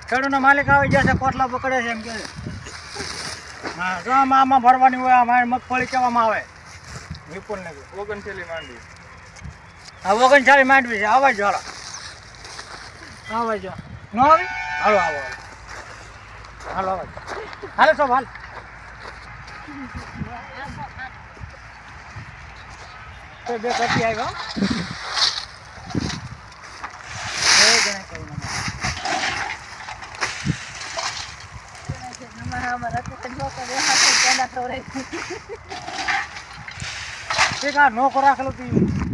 ખેડૂતનો માલિક આવી જશે, કોટલા પકડે છે એમ કે. હા, જો આમાં ભરવાની હોય, આ મગફળી કહેવામાં આવે. વિપુલ ને ઓગણચાલી માંડવી. હા, ઓગણચાલી માંડવી છે. આવા જો આવા જો ન આવી. હાલો આવો હાલો આવો હાલો સબ હાલ. બે કટી આવ્યો. નોકો રાખેલો તું